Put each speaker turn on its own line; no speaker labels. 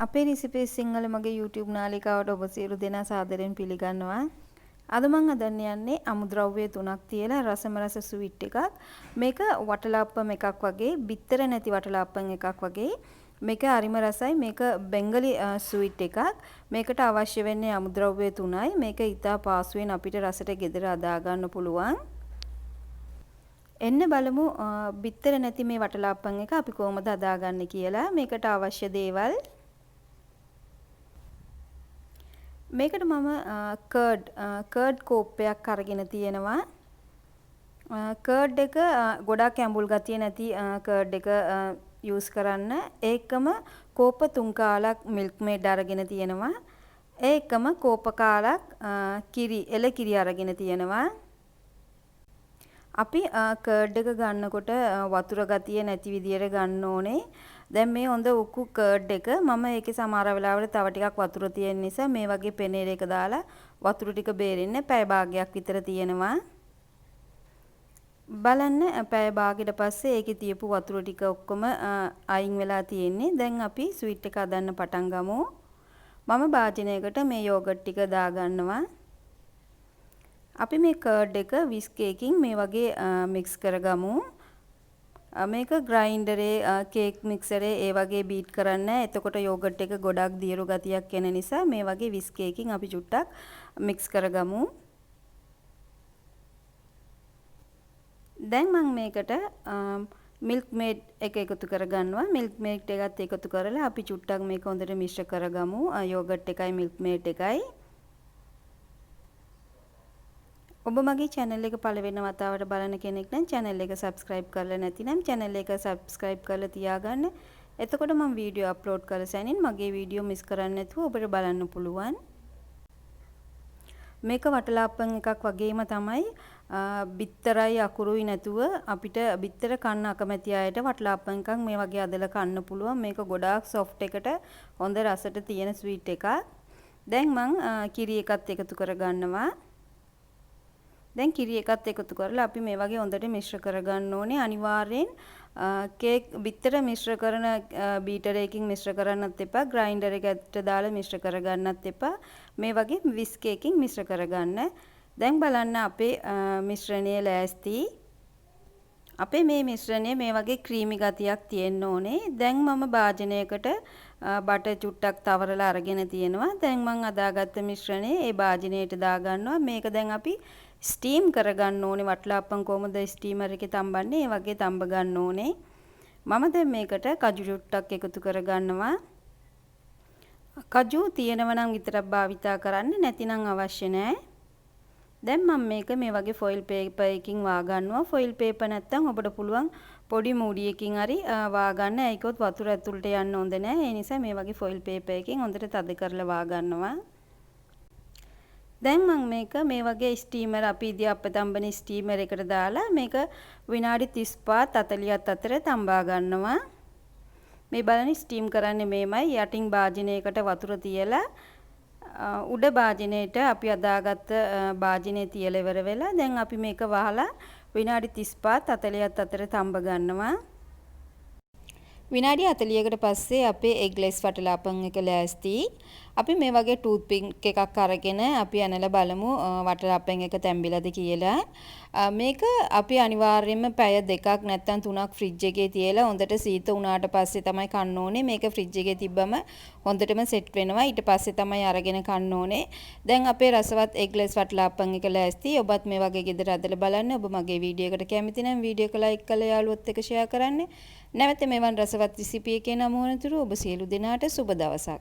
අපේ රෙසිපි සිංහල මගේ YouTube නාලිකාවට ඔබ සියලු දෙනා සාදරයෙන් පිළිගන්නවා. අද මම හදන්න යන්නේ අමුද්‍රව්‍ය 3ක් තියලා රසම රස ස්වීට් එකක්. මේක වටලාප්පම් එකක් වගේ, බිත්තර නැති වටලාප්පම් එකක් වගේ. මේක හරිම රසයි. මේක බෙන්ගලි ස්වීට් එකක්. මේකට අවශ්‍ය වෙන්නේ අමුද්‍රව්‍ය 3යි. මේක ඉතා පාසුවෙන් අපිට රසට ගෙදර හදා ගන්න පුළුවන්. එන්න බලමු බිත්තර නැති මේ වටලාප්පම් එක අපි කොහොමද හදාගන්නේ කියලා. මේකට අවශ්‍ය දේවල් මේකට මම කර්ඩ් කෝප්පයක් අරගෙන තියෙනවා. කර්ඩ් එක ගොඩාක් ඇඹුල් ගතිය නැති කර්ඩ් එක යූස් කරන්න. ඒකම කෝප 3 කාලක් මිල්ක් මේඩ් අරගෙන තියෙනවා. ඒකම කෝප කාලක් එළ කිරි අරගෙන තියෙනවා. අපි කර්ඩ් එක ගන්නකොට වතුර ගතිය නැති විදියට ගන්න ඕනේ. දැන් මේ හොඳ උකු කර්ඩ් එක මම ඒකේ සමහර වෙලාවට තව ටිකක් වතුර තියෙන නිසා මේ වගේ පෙනේර එක දාලා වතුර ටික බේරෙන්න පැය භාගයක් විතර තියෙනවා. බලන්න පැය භාගයට පස්සේ ඒකේ තියපු වතුර ටික ඔක්කොම අයින් වෙලා තියෙන්නේ. දැන් අපි ස්වීට් එක හදන්න පටන් ගමු. මම භාජනයකට මේ යෝගට් ටික දාගන්නවා. අපි මේ කර්ඩ් එක විස්ක් එකකින් මේ වගේ මික්ස් කරගමු. මේක ග්‍රයින්ඩරේ කේක් මික්සරේ ඒ වගේ බීට් කරන්න. එතකොට යෝගට් එක ගොඩක් දියරු ගතියක් එන නිසා මේ වගේ විස්ක් එකකින් අපි චුට්ටක් මික්ස් කරගමු. දැන් මම මේකට මිල්ක් මේඩ් එක එකතු කරගන්නවා. මිල්ක් මේඩ් එකත් එකතු කරලා අපි චුට්ටක් මේක හොඳට මිශ්‍ර කරගමු. යෝගට් එකයි මිල්ක් මේඩ් එකයි. ඔබ මගේ channel එක පළවෙනි වතාවට බලන කෙනෙක් නම් channel එක subscribe කරලා නැතිනම් channel එක subscribe කරලා තියාගන්න. එතකොට මම වීඩියෝ අප්ලෝඩ් කළ සැනින් මගේ වීඩියෝ මිස් කරන්නේ නැතුව ඔබට බලන්න පුළුවන්. මේක වටලාප්පම් එකක් වගේම තමයි. බිත්තරයි අකුරුයි නැතුව අපිට බිත්තර කන්න අකමැති අයට වටලාප්පම් එකක් මේ වගේ අදලා කන්න පුළුවන්. මේක ගොඩාක් soft එකට හොඳ රසට තියෙන ස්වීට් එකක්. දැන් මම කිරි එකත් එකතු කරගන්නවා. දැන් කිරි එකත් එකතු කරලා අපි මේ වගේ හොඳට මිශ්‍ර කරගන්න ඕනේ. අනිවාර්යෙන් කේක් බිත්තර මිශ්‍ර කරන බීටර් එකකින් මිශ්‍ර කරන්නත් එපා. ග්‍රයින්ඩර් එකට දාලා මිශ්‍ර කරගන්නත් එපා. මේ වගේ විස්ක් එකකින් මිශ්‍ර කරගන්න. දැන් බලන්න අපේ මිශ්‍රණය ලෑස්ති. අපේ මේ මිශ්‍රණය මේ වගේ ක්‍රීමි ගතියක් තියෙන්න ඕනේ. දැන් මම භාජනයකට බටර් චුට්ටක් තවරලා අරගෙන තියෙනවා. දැන් මම අදාගත්ත මිශ්‍රණය ඒ භාජනයට දාගන්නවා. මේක දැන් අපි ස්ටීම් කරගන්න ඕනේ. වටලාප්පම් කොහොමද ස්ටීමර් එකේ තම්බන්නේ? ඒ වගේ තම්බ ගන්න ඕනේ. මම දැන් මේකට කජු චුට්ටක් එකතු කරගන්නවා. කජු තියෙනව නම් විතරක් භාවිතා කරන්න, නැතිනම් අවශ්‍ය නැහැ. දැන් මම මේක මේ වගේ ෆොයිල් පේපර් එකකින් වාගන්නවා. ෆොයිල් පේපර් නැත්තම් ඔබට පුළුවන් පොඩි මූඩියකින් හරි වාගන්න. ඒකවත් වතුර ඇතුළට යන්න හොඳ නැහැ. ඒ නිසා මේ වගේ ෆොයිල් පේපර් එකකින් හොඳට තද කරලා වාගන්නවා. දැන් මම මේක මේ වගේ ස්ටීමර් අපි ඉදියාප්ප තම්බන ස්ටීමර් එකට දාලා මේක විනාඩි 35 40ත් අතර තම්බා ගන්නවා. මේ බලන්න ස්ටීම් කරන්නේ මේමයි. යටින් භාජනයකට වතුර තියලා උඩ භාජනයේට අපි අදාගත්ත භාජනයේ තියලා ඉවර වෙලා දැන් අපි මේක වහලා විනාඩි 35 40ත් අතර තම්බ ගන්නවා. විනාඩි 40කට පස්සේ අපේ එග්ලෙස් වටලාපම් එක ලෑස්ති. අපි මේ වගේ ටූත් පික් එකක් අරගෙන අපි අනලා බලමු වටලාපම් එක තැම්බිලාද කියලා. මේක අපි අනිවාර්යයෙන්ම පැය 2ක් නැත්නම් 3ක් ෆ්‍රිජ් එකේ තියලා හොඳට සීත වුණාට පස්සේ තමයි කන්න ඕනේ. මේක ෆ්‍රිජ් එකේ තිබ්බම හොඳටම සෙට් වෙනවා. ඊට පස්සේ තමයි අරගෙන කන්න ඕනේ. දැන් අපේ රසවත් එග්ලෙස් වටලාපම් එක ලෑස්ති. ඔබත් මේ වගේ ගෙදර හදලා බලන්න. ඔබ මගේ වීඩියෝ එකට කැමති නම් වීඩියෝ එක ලයික් කරලා යාළුවොත් එක්ක ෂෙයා කරන්න. නැවත මෙවන් රසවත් රෙසිපි එකේ නම වනතුරු ඔබ සියලු දෙනාට සුබ දවසක්.